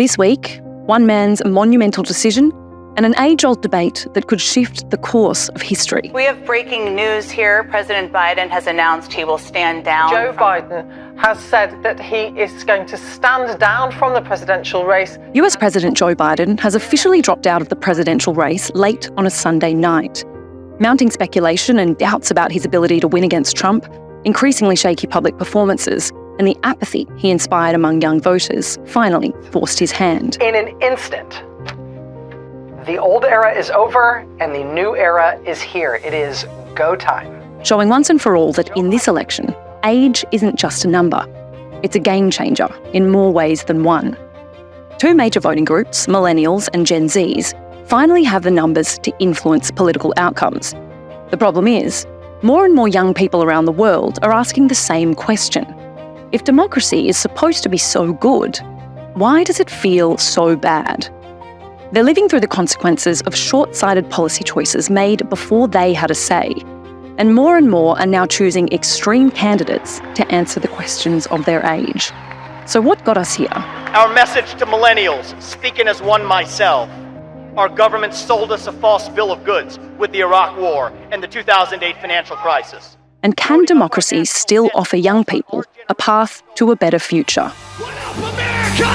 This week, one man's monumental decision and an age-old debate that could shift the course of history. We have breaking news here. President Biden has announced he will stand down. Joe Biden has said that he is going to stand down from the presidential race. US President Joe Biden has officially dropped out of the presidential race late on a Sunday night. Mounting speculation and doubts about his ability to win against Trump, increasingly shaky public performances, and the apathy he inspired among young voters finally forced his hand. In an instant, the old era is over and the new era is here. It is go time. Showing once and for all that in this election, age isn't just a number. It's a game changer in more ways than one. Two major voting groups, Millennials and Gen Zs, finally have the numbers to influence political outcomes. The problem is, more and more young people around the world are asking the same question. If democracy is supposed to be so good, why does it feel so bad? They're living through the consequences of short-sighted policy choices made before they had a say, and more are now choosing extreme candidates to answer the questions of their age. So what got us here? Our message to millennials, speaking as one myself. Our government sold us a false bill of goods with the Iraq War and the 2008 financial crisis. And can democracy still offer young people a path to a better future? What up, America?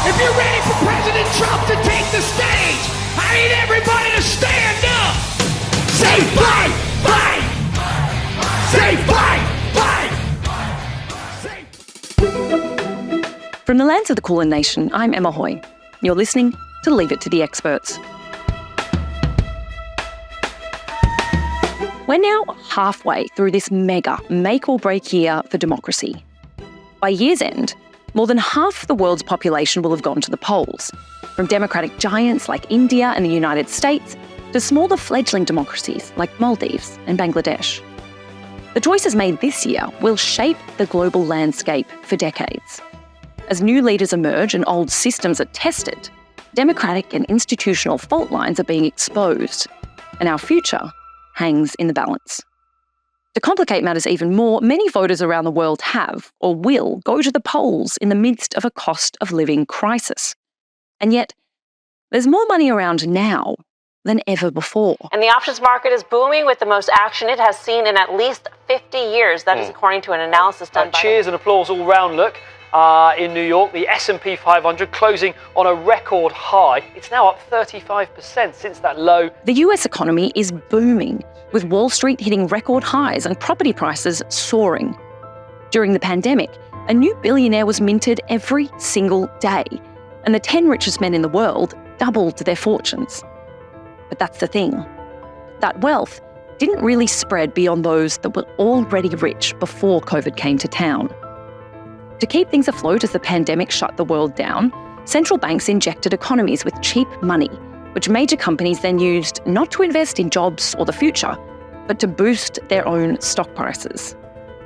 If you're ready for President Trump to take the stage, I need everybody to stand up. Say fight, fight. Say fight, fight. From the lands of the Kulin Nation, I'm Emma Hoy. You're listening to Leave It to the Experts. We're now halfway through this mega make-or-break year for democracy. By year's end, more than half the world's population will have gone to the polls, from democratic giants like India and the United States to smaller fledgling democracies like Maldives and Bangladesh. The choices made this year will shape the global landscape for decades. As new leaders emerge and old systems are tested, democratic and institutional fault lines are being exposed, and our future hangs in the balance. To complicate matters even more, many voters around the world have or will go to the polls in the midst of a cost of living crisis. And yet, there's more money around now than ever before. And the options market is booming with the most action it has seen in at least 50 years. That is according to an analysis done by... Cheers and applause all round, look. In New York, the S&P 500 closing on a record high. It's now up 35% since that low. The US economy is booming, with Wall Street hitting record highs and property prices soaring. During the pandemic, a new billionaire was minted every single day, and the 10 richest men in the world doubled their fortunes. But that's the thing. That wealth didn't really spread beyond those that were already rich before COVID came to town. To keep things afloat as the pandemic shut the world down, central banks injected economies with cheap money, which major companies then used not to invest in jobs or the future, but to boost their own stock prices.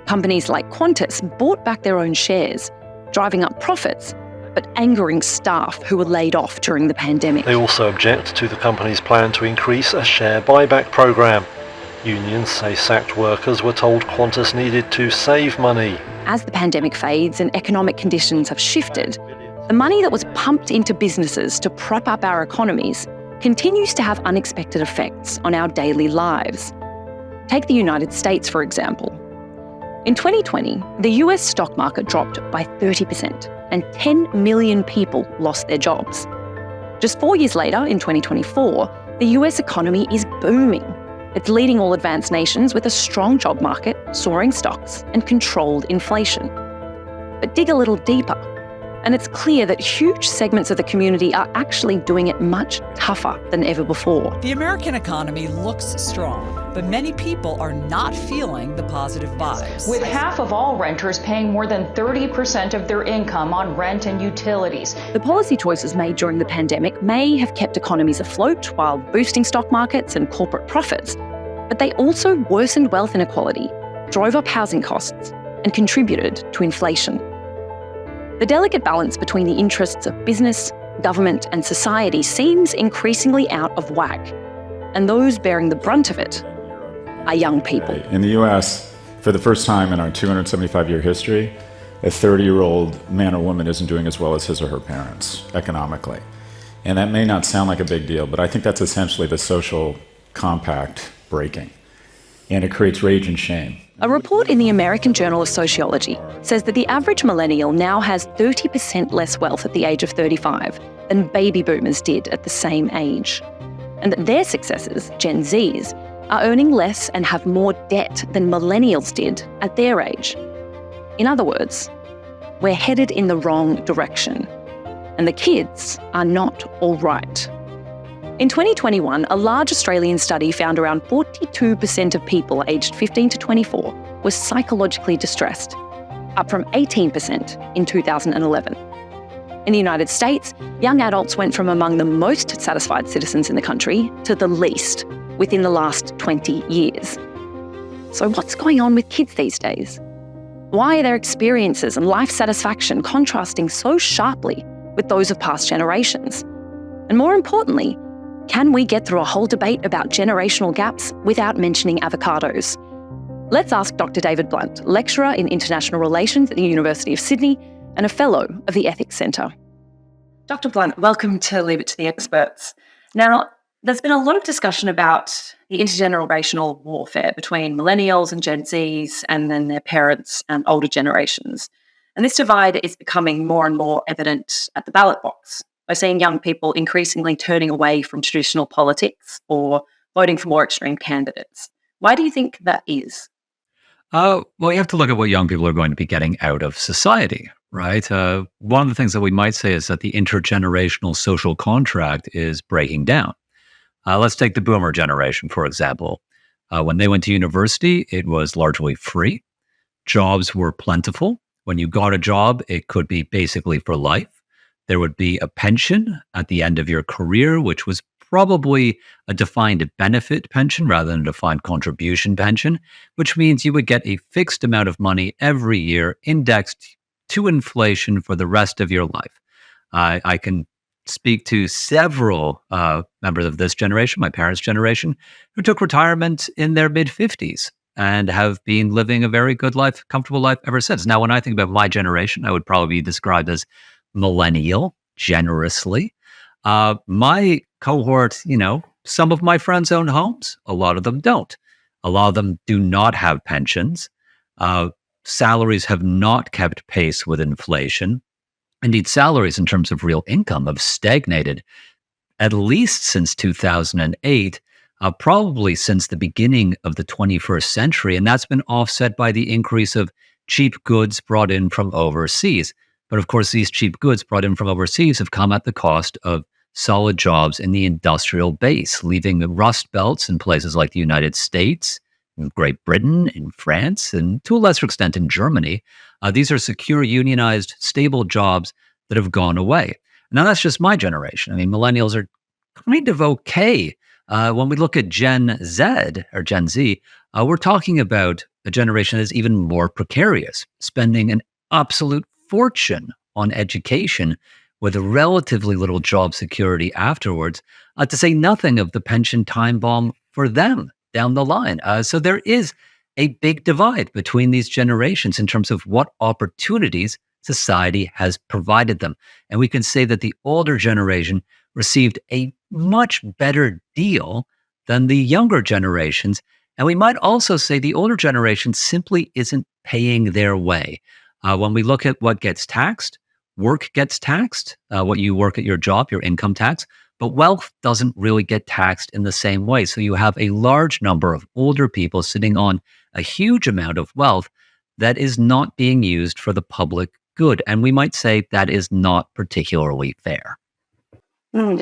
Companies like Qantas bought back their own shares, driving up profits, but angering staff who were laid off during the pandemic. They also object to the company's plan to increase a share buyback program. Unions say sacked workers were told Qantas needed to save money. As the pandemic fades and economic conditions have shifted, the money that was pumped into businesses to prop up our economies continues to have unexpected effects on our daily lives. Take the United States, for example. In 2020, the US stock market dropped by 30%, and 10 million people lost their jobs. Just 4 years later, in 2024, the US economy is booming. It's leading all advanced nations with a strong job market, soaring stocks, and controlled inflation. But dig a little deeper, and it's clear that huge segments of the community are actually doing it much tougher than ever before. The American economy looks strong, but many people are not feeling the positive vibes. With half of all renters paying more than 30% of their income on rent and utilities. The policy choices made during the pandemic may have kept economies afloat while boosting stock markets and corporate profits, but they also worsened wealth inequality, drove up housing costs, and contributed to inflation. The delicate balance between the interests of business, government, and society seems increasingly out of whack, and those bearing the brunt of it are young people. In the US, for the first time in our 275-year history, a 30-year-old man or woman isn't doing as well as his or her parents economically. And that may not sound like a big deal, but I think that's essentially the social compact breaking. And it creates rage and shame. A report in the American Journal of Sociology says that the average millennial now has 30% less wealth at the age of 35 than baby boomers did at the same age. And that their successors, Gen Zs, are earning less and have more debt than millennials did at their age. In other words, we're headed in the wrong direction. And the kids are not all right. In 2021, a large Australian study found around 42% of people aged 15 to 24 were psychologically distressed, up from 18% in 2011. In the United States, young adults went from among the most satisfied citizens in the country to the least within the last 20 years. So what's going on with kids these days? Why are their experiences and life satisfaction contrasting so sharply with those of past generations? And more importantly, can we get through a whole debate about generational gaps without mentioning avocados? Let's ask Dr. David Blunt, lecturer in international relations at the University of Sydney and a fellow of the Ethics Centre. Dr. Blunt, welcome to Leave It to the Experts. Now, there's been a lot of discussion about the intergenerational warfare between millennials and Gen Zs and then their parents and older generations. And this divide is becoming more and more evident at the ballot box. We're seeing young people increasingly turning away from traditional politics or voting for more extreme candidates. Why do you think that is? Well, you have to look at what young people are going to be getting out of society, right? One of the things that we might say is that the intergenerational social contract is breaking down. Let's take the boomer generation, for example. When they went to university, it was largely free. Jobs were plentiful. When you got a job, it could be basically for life. There would be a pension at the end of your career, which was probably a defined benefit pension rather than a defined contribution pension, which means you would get a fixed amount of money every year indexed to inflation for the rest of your life. I can speak to several members of this generation, my parents' generation, who took retirement in their mid-50s and have been living a very good life, comfortable life ever since. Now, when I think about my generation, I would probably be described as millennial, generously. My cohort, some of my friends own homes. A lot of them don't. A lot of them do not have pensions. Salaries have not kept pace with inflation. Indeed, salaries in terms of real income have stagnated at least since 2008, probably since the beginning of the 21st century. And that's been offset by the increase of cheap goods brought in from overseas. But of course, these cheap goods brought in from overseas have come at the cost of solid jobs in the industrial base, leaving the rust belts in places like the United States, in Great Britain, in France, and to a lesser extent in Germany. These are secure, unionized, stable jobs that have gone away. Now, that's just my generation. I mean, millennials are kind of okay. When we look at Gen Z, or Gen Z, we're talking about a generation that's even more precarious, spending an absolute fortune on education with relatively little job security afterwards, to say nothing of the pension time bomb for them down the line. So there is a big divide between these generations in terms of what opportunities society has provided them. And we can say that the older generation received a much better deal than the younger generations. And we might also say the older generation simply isn't paying their way. When we look at what gets taxed, work gets taxed, what you work at your job, your income tax, but wealth doesn't really get taxed in the same way. So you have a large number of older people sitting on a huge amount of wealth that is not being used for the public good. And we might say that is not particularly fair.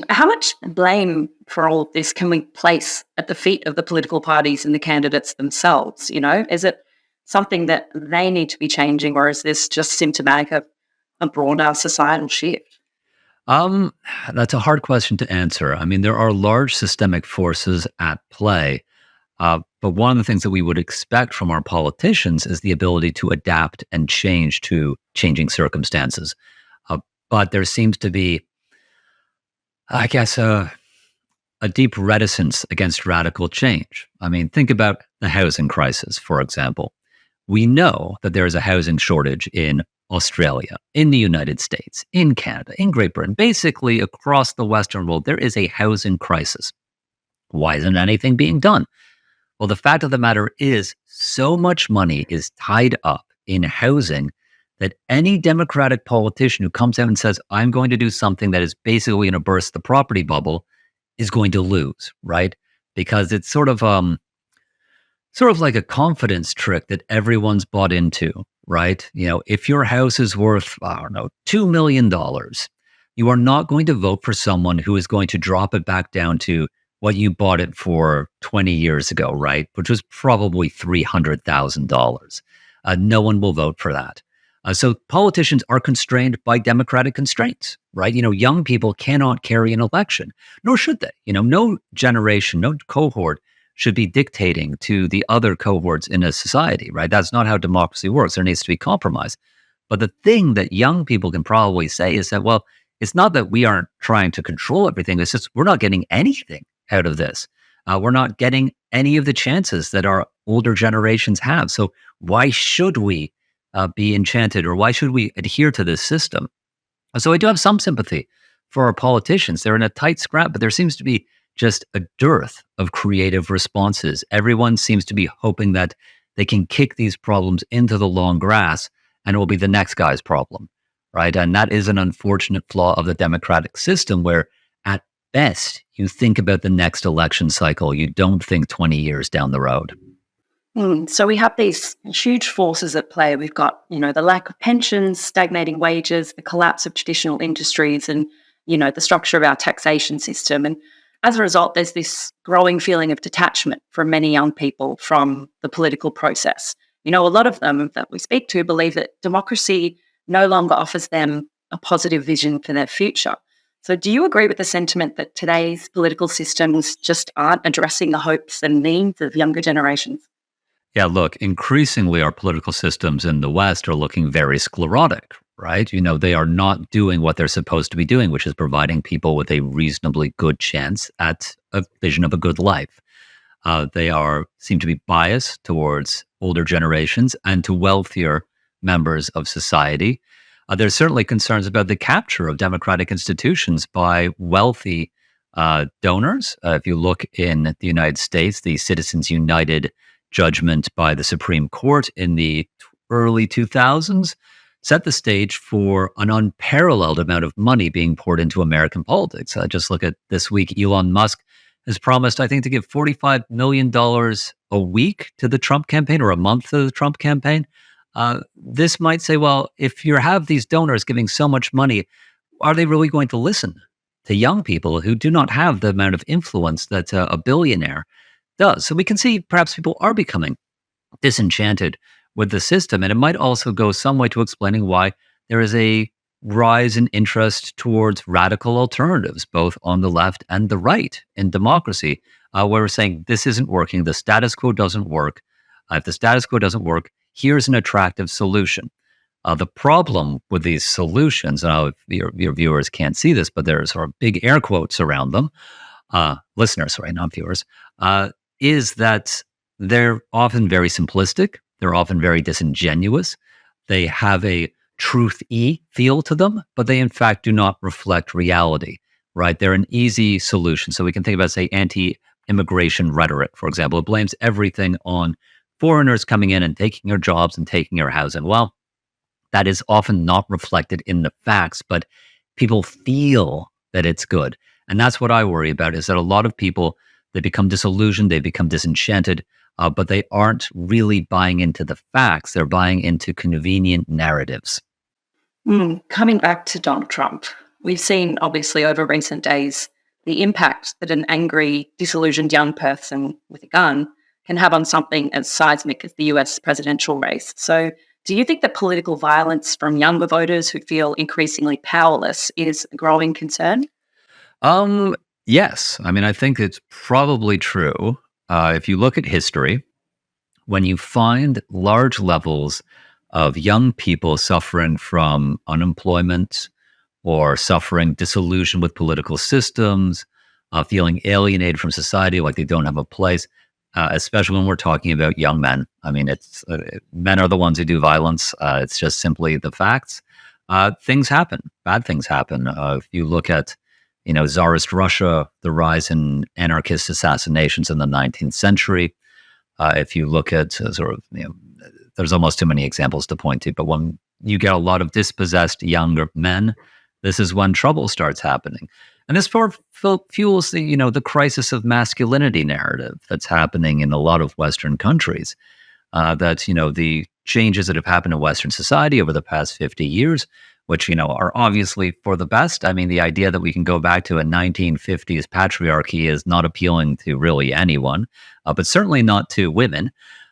How much blame for all of this can we place at the feet of the political parties and the candidates themselves? Is it something that they need to be changing, or is this just symptomatic of a broader societal shift? That's a hard question to answer. I mean, there are large systemic forces at play, but one of the things that we would expect from our politicians is the ability to adapt and change to changing circumstances. But there seems to be, I guess, a deep reticence against radical change. I mean, think about the housing crisis, for example. We know that there is a housing shortage in Australia, in the United States, in Canada, in Great Britain, basically across the Western world, there is a housing crisis. Why isn't anything being done? Well, the fact of the matter is, so much money is tied up in housing that any Democratic politician who comes out and says, I'm going to do something that is basically going to burst the property bubble is going to lose, right? Because it's sort of like a confidence trick that everyone's bought into, right? You know, if your house is worth, I don't know, $2 million, you are not going to vote for someone who is going to drop it back down to what you bought it for 20 years ago, right? Which was probably $300,000. No one will vote for that. So politicians are constrained by democratic constraints, right? You know, young people cannot carry an election, nor should they. You know, no generation, no cohort should be dictating to the other cohorts in a society, right? That's not how democracy works. There needs to be compromise. But the thing that young people can probably say is that, well, it's not that we aren't trying to control everything. It's just we're not getting anything out of this. We're not getting any of the chances that our older generations have. So why should we be enchanted, or why should we adhere to this system? So I do have some sympathy for our politicians. They're in a tight scrap, but there seems to be just a dearth of creative responses. Everyone seems to be hoping that they can kick these problems into the long grass and it will be the next guy's problem, right? And that is an unfortunate flaw of the democratic system where at best you think about the next election cycle. You don't think 20 years down the road. So we have these huge forces at play. We've got, you know, the lack of pensions, stagnating wages, the collapse of traditional industries, and, you know, the structure of our taxation system. And as a result, there's this growing feeling of detachment from many young people from the political process. You know, a lot of them that we speak to believe that democracy no longer offers them a positive vision for their future. So do you agree with the sentiment that today's political systems just aren't addressing the hopes and needs of younger generations? Yeah, look, increasingly our political systems in the West are looking very sclerotic, right? You know, they are not doing what they're supposed to be doing, which is providing people with a reasonably good chance at a vision of a good life. They seem to be biased towards older generations and to wealthier members of society. There's certainly concerns about the capture of democratic institutions by wealthy donors. If you look in the United States, the Citizens United judgment by the Supreme Court in the early 2000s set the stage for an unparalleled amount of money being poured into American politics. Just look at this week, Elon Musk has promised, I think, to give $45 million a week to the Trump campaign, or a month to the Trump campaign. This might say, well, if you have these donors giving so much money, are they really going to listen to young people who do not have the amount of influence that a billionaire does? So we can see perhaps people are becoming disenchanted with the system. And it might also go some way to explaining why there is a rise in interest towards radical alternatives, both on the left and the right in democracy, where we're saying this isn't working, the status quo doesn't work. If the status quo doesn't work, here's an attractive solution. The problem with these solutions, and your viewers can't see this, but there's sort of big air quotes around them, listeners, sorry, not viewers, is that they're often very simplistic. They're often very disingenuous. They have a truth-y feel to them, but they in fact do not reflect reality, right? They're an easy solution. So we can think about, say, anti-immigration rhetoric, for example. It blames everything on foreigners coming in and taking your jobs and taking your housing. Well, that is often not reflected in the facts, but people feel that it's good. And that's what I worry about, is that a lot of people, they become disillusioned, they become disenchanted, but they aren't really buying into the facts. They're buying into convenient narratives. Coming back to Donald Trump, we've seen, obviously, over recent days, the impact that an angry, disillusioned young person with a gun can have on something as seismic as the US presidential race. So do you think that political violence from younger voters who feel increasingly powerless is a growing concern? Yes. I mean, I think it's probably true. If you look at history, when you find large levels of young people suffering from unemployment or suffering disillusion with political systems, feeling alienated from society, like they don't have a place, especially when we're talking about young men. I mean, it's men are the ones who do violence. It's just simply the facts. Things happen. Bad things happen. If you look at, Tsarist Russia, the rise in anarchist assassinations in the 19th century. If you look at there's almost too many examples to point to, but when you get a lot of dispossessed younger men, this is when trouble starts happening. And this fuels the crisis of masculinity narrative that's happening in a lot of Western countries. The changes that have happened in Western society over the past 50 years, which, are obviously for the best. I mean, the idea that we can go back to a 1950s patriarchy is not appealing to really anyone, but certainly not to women.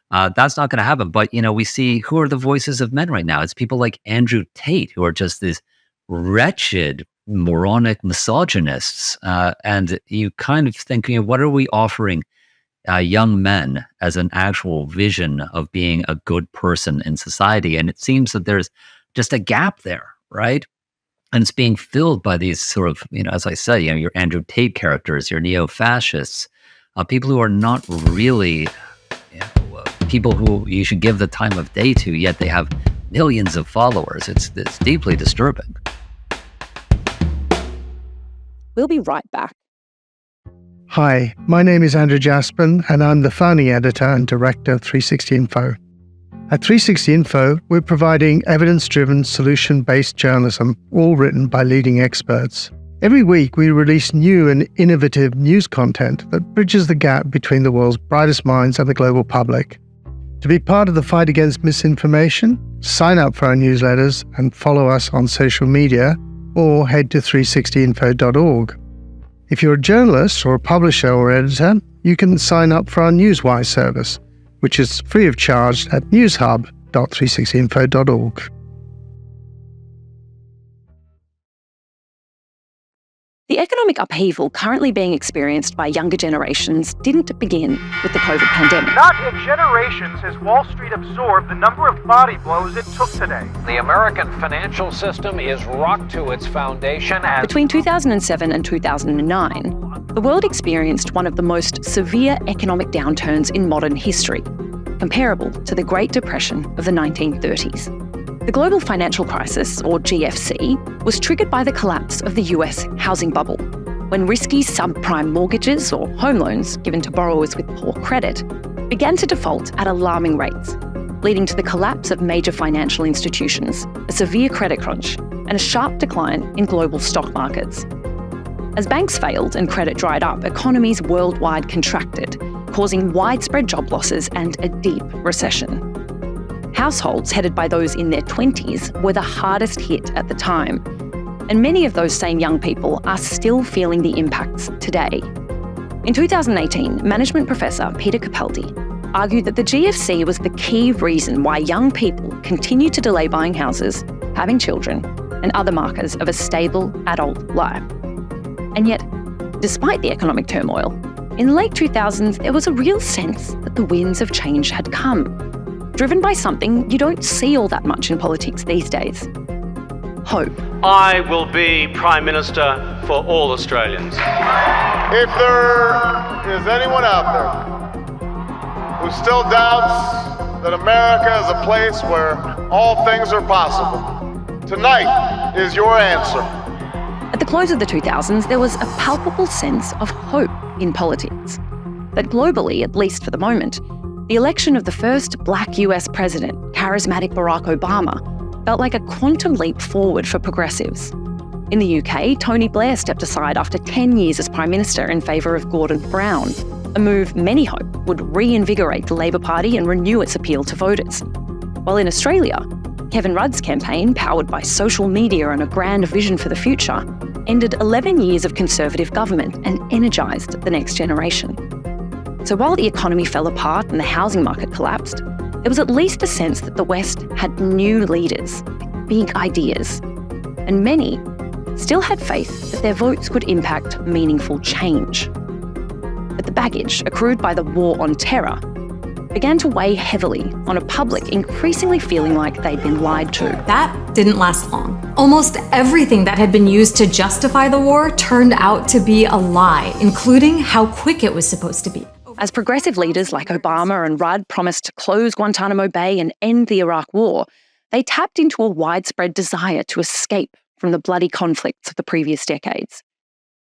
That's not going to happen. But, we see who are the voices of men right now. It's people like Andrew Tate, who are just these wretched, moronic misogynists. And you kind of think, what are we offering young men as an actual vision of being a good person in society? And it seems that there's just a gap there, right? And it's being filled by these sort of, as I say, your Andrew Tate characters, your neo-fascists, people who are not really people who you should give the time of day to, yet they have millions of followers. It's deeply disturbing. We'll be right back. Hi, my name is Andrew Jaspin, and I'm the founding editor and director of 360 Info. At 360 Info, we're providing evidence-driven, solution-based journalism, all written by leading experts. Every week, we release new and innovative news content that bridges the gap between the world's brightest minds and the global public. To be part of the fight against misinformation, sign up for our newsletters and follow us on social media, or head to 360info.org. If you're a journalist or a publisher or editor, you can sign up for our Newswire service, which is free of charge at newshub.360info.org. The economic upheaval currently being experienced by younger generations didn't begin with the COVID pandemic. Not in generations has Wall Street absorbed the number of body blows it took today. The American financial system is rocked to its foundation. Between 2007 and 2009, the world experienced one of the most severe economic downturns in modern history, comparable to the Great Depression of the 1930s. The global financial crisis, or GFC, was triggered by the collapse of the US housing bubble, when risky subprime mortgages or home loans given to borrowers with poor credit began to default at alarming rates, leading to the collapse of major financial institutions, a severe credit crunch, and a sharp decline in global stock markets. As banks failed and credit dried up, economies worldwide contracted, causing widespread job losses and a deep recession. Households headed by those in their 20s were the hardest hit at the time, and many of those same young people are still feeling the impacts today. In 2018, management professor Peter Capaldi argued that the GFC was the key reason why young people continue to delay buying houses, having children, and other markers of a stable adult life. And yet, despite the economic turmoil, in the late 2000s, there was a real sense that the winds of change had come, driven by something you don't see all that much in politics these days: hope. I will be Prime Minister for all Australians. If there is anyone out there who still doubts that America is a place where all things are possible, tonight is your answer. At the close of the 2000s, there was a palpable sense of hope in politics. That globally, at least for the moment, the election of the first Black US president, charismatic Barack Obama, felt like a quantum leap forward for progressives. In the UK, Tony Blair stepped aside after 10 years as Prime Minister in favour of Gordon Brown, a move many hoped would reinvigorate the Labor Party and renew its appeal to voters. While in Australia, Kevin Rudd's campaign, powered by social media and a grand vision for the future, ended 11 years of Conservative government and energised the next generation. So while the economy fell apart and the housing market collapsed, there was at least a sense that the West had new leaders, big ideas, and many still had faith that their votes could impact meaningful change. But the baggage accrued by the war on terror began to weigh heavily on a public increasingly feeling like they'd been lied to. That didn't last long. Almost everything that had been used to justify the war turned out to be a lie, including how quick it was supposed to be. As progressive leaders like Obama and Rudd promised to close Guantanamo Bay and end the Iraq War, they tapped into a widespread desire to escape from the bloody conflicts of the previous decades.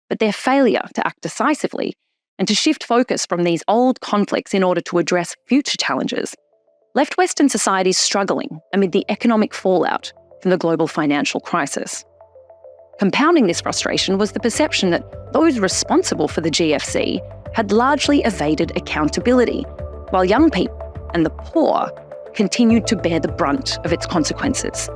But their failure to act decisively and to shift focus from these old conflicts in order to address future challenges left Western societies struggling amid the economic fallout from the global financial crisis. Compounding this frustration was the perception that those responsible for the GFC had largely evaded accountability, while young people and the poor continued to bear the brunt of its consequences.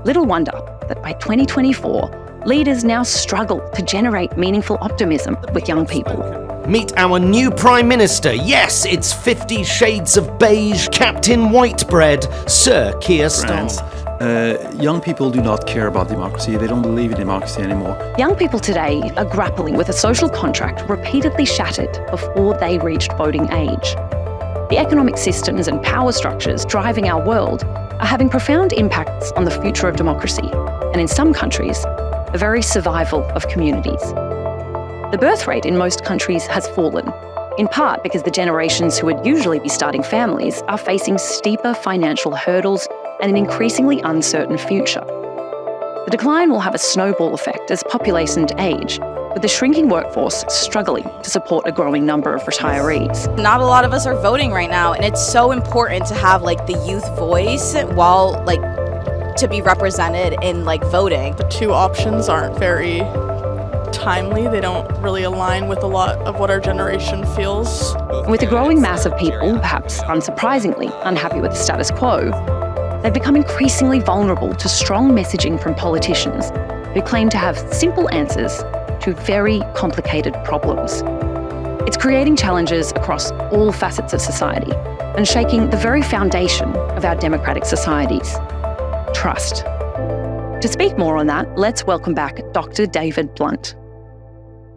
Little wonder that by 2024, leaders now struggle to generate meaningful optimism with young people. Meet our new Prime Minister. Yes, it's 50 Shades of Beige, Captain Whitebread, Sir Keir Starmer. Young people do not care about democracy. They don't believe in democracy anymore. Young people today are grappling with a social contract repeatedly shattered before they reached voting age. The economic systems and power structures driving our world are having profound impacts on the future of democracy, and in some countries, the very survival of communities. The birth rate in most countries has fallen, in part because the generations who would usually be starting families are facing steeper financial hurdles and an increasingly uncertain future. The decline will have a snowball effect as populations age, with the shrinking workforce struggling to support a growing number of retirees. Not a lot of us are voting right now, and it's so important to have the youth voice while to be represented in voting. The two options aren't very timely. They don't really align with a lot of what our generation feels. With a growing mass of people, perhaps unsurprisingly, unhappy with the status quo, they've become increasingly vulnerable to strong messaging from politicians who claim to have simple answers to very complicated problems. It's creating challenges across all facets of society and shaking the very foundation of our democratic societies: trust. To speak more on that, let's welcome back Dr. David Blunt.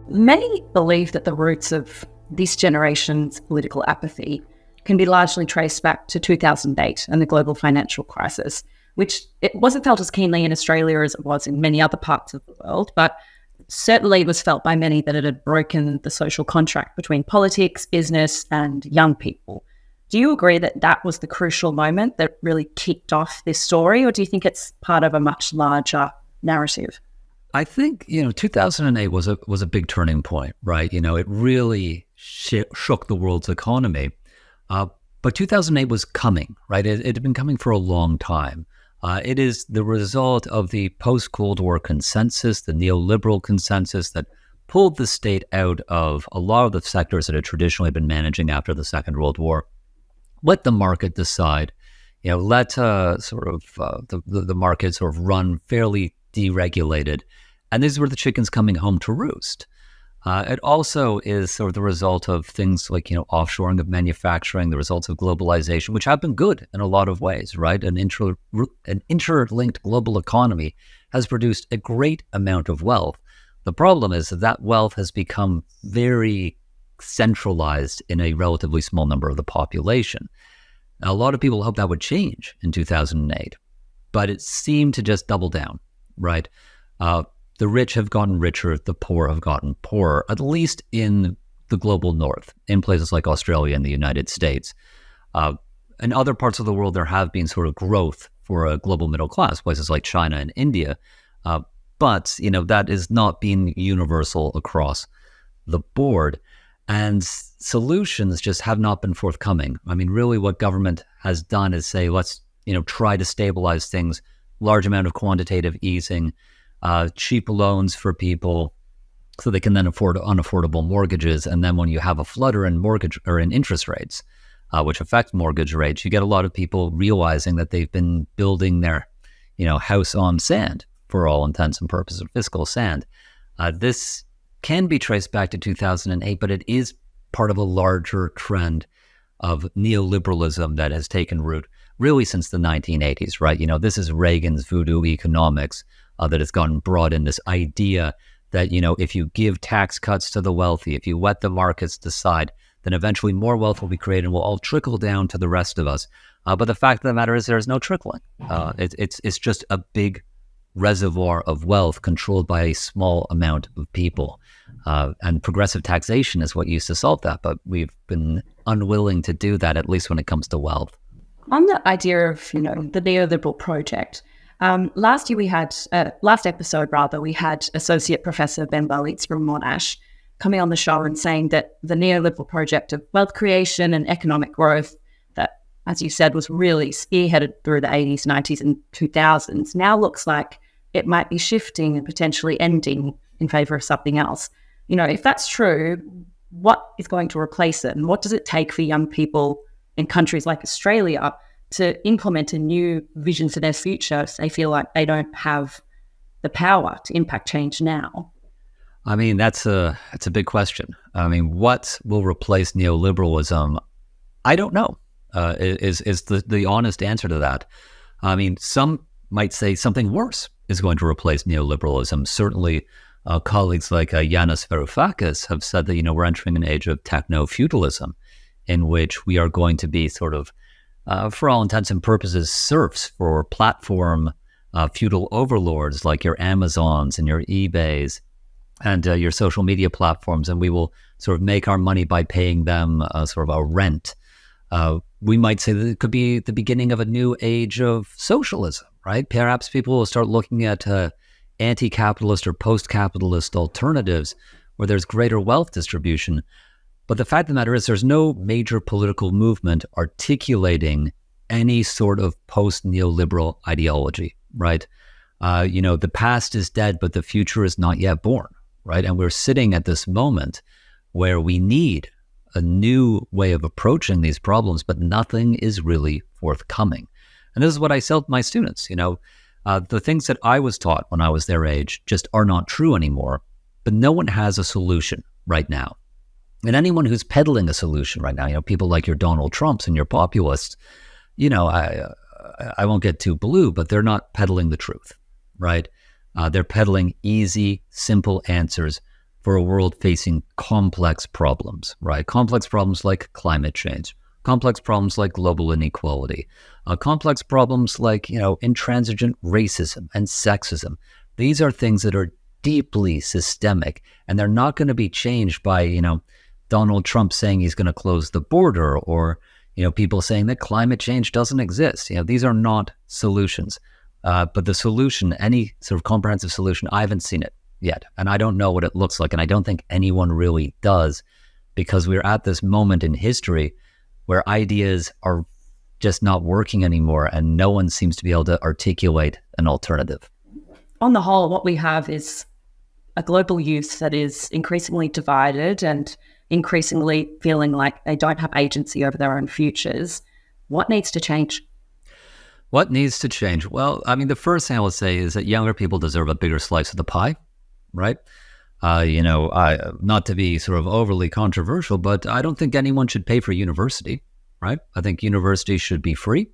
Many believe that the roots of this generation's political apathy can be largely traced back to 2008 and the global financial crisis, which it wasn't felt as keenly in Australia as it was in many other parts of the world, but certainly it was felt by many that it had broken the social contract between politics, business, and young people. Do you agree that that was the crucial moment that really kicked off this story, or do you think it's part of a much larger narrative? I think, 2008 was a big turning point, right? It really shook the world's economy. But 2008 was coming, right? It had been coming for a long time. It is the result of the post-Cold War consensus, the neoliberal consensus that pulled the state out of a lot of the sectors that had traditionally been managing after the Second World War. Let the market decide, let the market sort of run fairly deregulated. And these were the chickens coming home to roost. It also is sort of the result of things like, offshoring of manufacturing, the results of globalization, which have been good in a lot of ways, right? An interlinked global economy has produced a great amount of wealth. The problem is that wealth has become very centralized in a relatively small number of the population. Now, a lot of people hope that would change in 2008, but it seemed to just double down, right? The rich have gotten richer, the poor have gotten poorer, at least in the global north, in places like Australia and the United States. In other parts of the world, there have been sort of growth for a global middle class, places like China and India. But, that is not being universal across the board. And solutions just have not been forthcoming. I mean, really what government has done is say, let's, try to stabilize things, large amount of quantitative easing, cheap loans for people so they can then afford unaffordable mortgages. And then when you have a flutter in mortgage or in interest rates, which affect mortgage rates, you get a lot of people realizing that they've been building their, house on sand for all intents and purposes, fiscal sand. This can be traced back to 2008, but it is part of a larger trend of neoliberalism that has taken root really since the 1980s, right? This is Reagan's voodoo economics that has gotten brought in, this idea that, if you give tax cuts to the wealthy, if you let the markets decide, then eventually more wealth will be created and will all trickle down to the rest of us. But the fact of the matter is there's no trickling. It's just a big reservoir of wealth controlled by a small amount of people. And progressive taxation is what used to solve that, but we've been unwilling to do that, at least when it comes to wealth. On the idea of, the neoliberal project, last episode, we had Associate Professor Ben Bowitz from Monash coming on the show and saying that the neoliberal project of wealth creation and economic growth that, as you said, was really spearheaded through the 80s, 90s and 2000s, now looks like it might be shifting and potentially ending in favour of something else. If that's true, what is going to replace it? And what does it take for young people in countries like Australia to implement a new vision for their future if they feel like they don't have the power to impact change now? I mean, that's a big question. I mean, what will replace neoliberalism? I don't know, is the honest answer to that. I mean, some might say something worse is going to replace neoliberalism. Certainly, colleagues like Yanis Varoufakis have said that, we're entering an age of techno-feudalism in which we are going to be sort of, for all intents and purposes, serfs for platform feudal overlords like your Amazons and your eBays and your social media platforms, and we will sort of make our money by paying them sort of a rent. We might say that it could be the beginning of a new age of socialism, right? Perhaps people will start looking at anti-capitalist or post-capitalist alternatives where there's greater wealth distribution. But the fact of the matter is there's no major political movement articulating any sort of post-neoliberal ideology, right? The past is dead, but the future is not yet born, right? And we're sitting at this moment where we need a new way of approaching these problems, but nothing is really forthcoming. And this is what I tell my students, the things that I was taught when I was their age just are not true anymore, but no one has a solution right now. And anyone who's peddling a solution right now, people like your Donald Trumps and your populists, I won't get too blue, but they're not peddling the truth, right? They're peddling easy, simple answers for a world facing complex problems, right? Complex problems like climate change, complex problems like global inequality, complex problems like, intransigent racism and sexism. These are things that are deeply systemic, and they're not going to be changed by, Donald Trump saying he's going to close the border or, people saying that climate change doesn't exist. These are not solutions. But the solution, any sort of comprehensive solution, I haven't seen it yet. And I don't know what it looks like. And I don't think anyone really does, because we're at this moment in history where ideas are just not working anymore and no one seems to be able to articulate an alternative. On the whole, what we have is a global youth that is increasingly divided and increasingly feeling like they don't have agency over their own futures. What needs to change? What needs to change? Well, I mean, the first thing I will say is that younger people deserve a bigger slice of the pie, right? Not to be sort of overly controversial, but I don't think anyone should pay for university, right? I think university should be free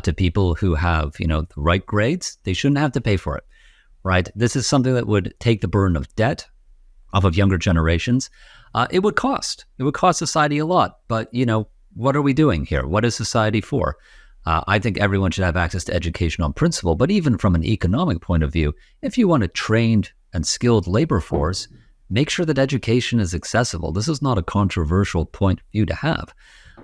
to people who have, the right grades. They shouldn't have to pay for it, right? This is something that would take the burden of debt off of younger generations. It would cost society a lot, but, what are we doing here? What is society for? I think everyone should have access to education on principle, but even from an economic point of view, if you want a trained and skilled labor force, make sure that education is accessible. This is not a controversial point for you to have.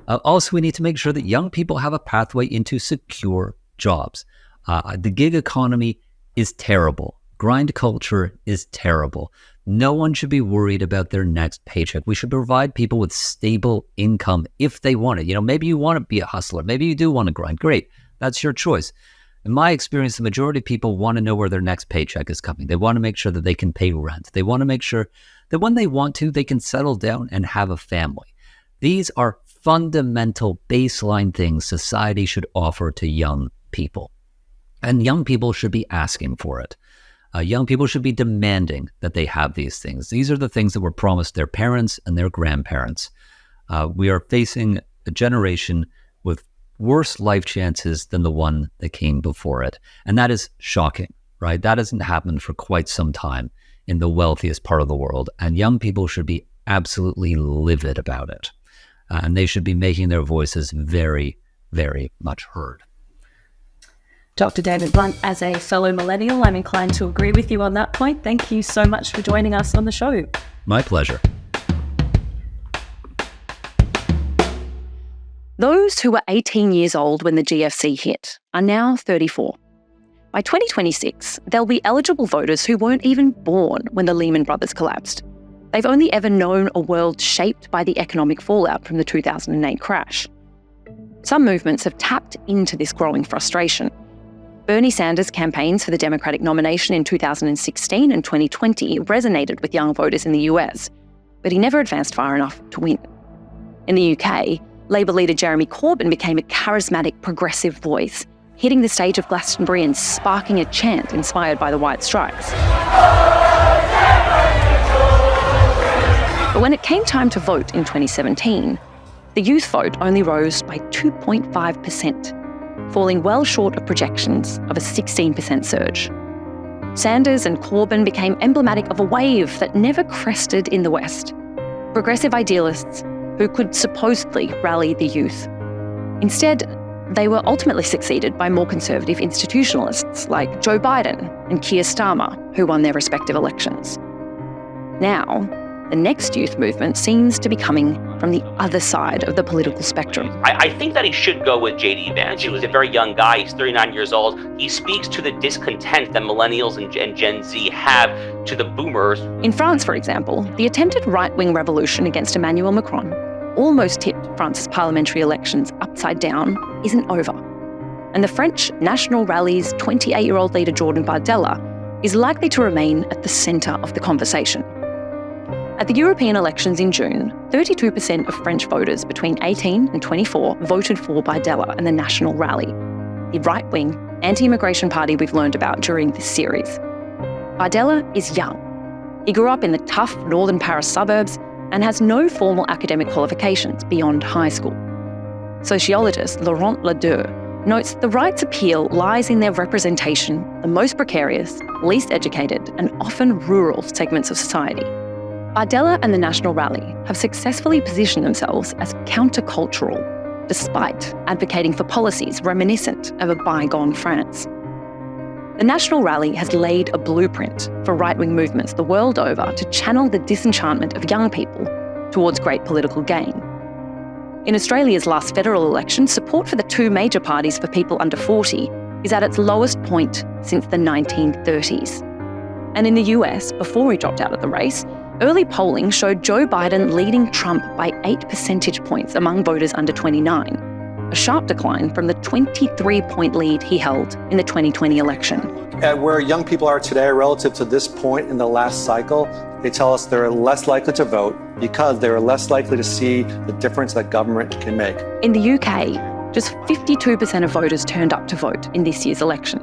Also, we need to make sure that young people have a pathway into secure jobs. The gig economy is terrible. Grind culture is terrible. No one should be worried about their next paycheck. We should provide people with stable income if they want it. Maybe you want to be a hustler. Maybe you do want to grind. Great. That's your choice. In my experience, the majority of people want to know where their next paycheck is coming. They want to make sure that they can pay rent. They want to make sure that when they want to, they can settle down and have a family. These are fundamental baseline things society should offer to young people. And young people should be asking for it. Young people should be demanding that they have these things. These are the things that were promised their parents and their grandparents. We are facing a generation with worse life chances than the one that came before it. And that is shocking, right? That hasn't happened for quite some time in the wealthiest part of the world. And young people should be absolutely livid about it. And they should be making their voices very, very much heard. Dr. David Blunt, as a fellow millennial, I'm inclined to agree with you on that point. Thank you so much for joining us on the show. My pleasure. Those who were 18 years old when the GFC hit are now 34. By 2026, they'll be eligible voters who weren't even born when the Lehman Brothers collapsed. They've only ever known a world shaped by the economic fallout from the 2008 crash. Some movements have tapped into this growing frustration. Bernie Sanders' campaigns for the Democratic nomination in 2016 and 2020 resonated with young voters in the US, but he never advanced far enough to win. In the UK, Labour leader Jeremy Corbyn became a charismatic progressive voice, hitting the stage of Glastonbury and sparking a chant inspired by the White Stripes. But when it came time to vote in 2017, the youth vote only rose by 2.5%, falling well short of projections of a 16% surge. Sanders and Corbyn became emblematic of a wave that never crested in the West. Progressive idealists who could supposedly rally the youth. Instead, they were ultimately succeeded by more conservative institutionalists like Joe Biden and Keir Starmer, who won their respective elections. Now, the next youth movement seems to be coming from the other side of the political spectrum. I think that he should go with J.D. Vance. He was a very young guy. He's 39 years old. He speaks to the discontent that millennials and Gen Z have to the boomers. In France, for example, the attempted right-wing revolution against Emmanuel Macron almost tipped France's parliamentary elections upside down isn't over. And the French National Rally's 28-year-old leader Jordan Bardella is likely to remain at the centre of the conversation. At the European elections in June, 32% of French voters between 18 and 24 voted for Bardella and the National Rally, the right-wing, anti-immigration party we've learned about during this series. Bardella is young. He grew up in the tough northern Paris suburbs and has no formal academic qualifications beyond high school. Sociologist Laurent Ledeur notes the right's appeal lies in their representation the most precarious, least educated, and often rural segments of society. Bardella and the National Rally have successfully positioned themselves as countercultural, despite advocating for policies reminiscent of a bygone France. The National Rally has laid a blueprint for right-wing movements the world over to channel the disenchantment of young people towards great political gain. In Australia's last federal election, support for the two major parties for people under 40 is at its lowest point since the 1930s. And in the US, before he dropped out of the race, early polling showed Joe Biden leading Trump by 8 percentage points among voters under 29, a sharp decline from the 23-point lead he held in the 2020 election. At where young people are today relative to this point in the last cycle, they tell us they're less likely to vote because they're less likely to see the difference that government can make. In the UK, just 52% of voters turned up to vote in this year's election,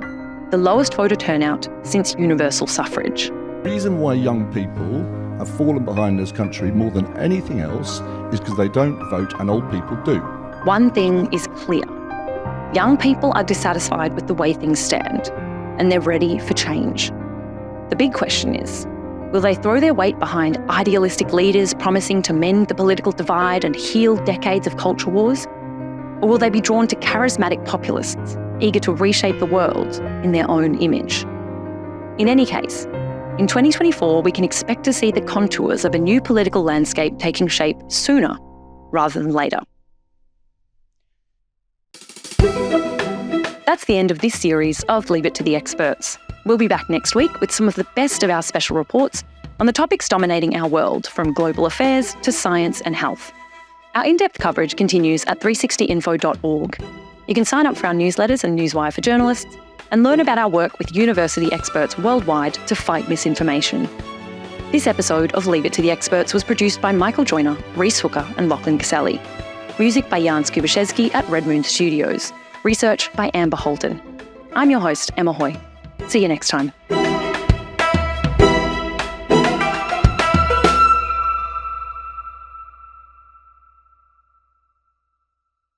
the lowest voter turnout since universal suffrage. The reason why young people have fallen behind this country more than anything else is because they don't vote and old people do. One thing is clear. Young people are dissatisfied with the way things stand, and they're ready for change. The big question is, will they throw their weight behind idealistic leaders promising to mend the political divide and heal decades of culture wars? Or will they be drawn to charismatic populists, eager to reshape the world in their own image? In any case, in 2024, we can expect to see the contours of a new political landscape taking shape sooner rather than later. That's the end of this series of Leave It to the Experts. We'll be back next week with some of the best of our special reports on the topics dominating our world, from global affairs to science and health. Our in-depth coverage continues at 360info.org. You can sign up for our newsletters and newswire for journalists and learn about our work with university experts worldwide to fight misinformation. This episode of Leave It to the Experts was produced by Michael Joyner, Reese Hooker and Lachlan Caselli. Music by Jan Skubashevsky at Red Moon Studios. Research by Amber Holden. I'm your host, Emma Hoy. See you next time.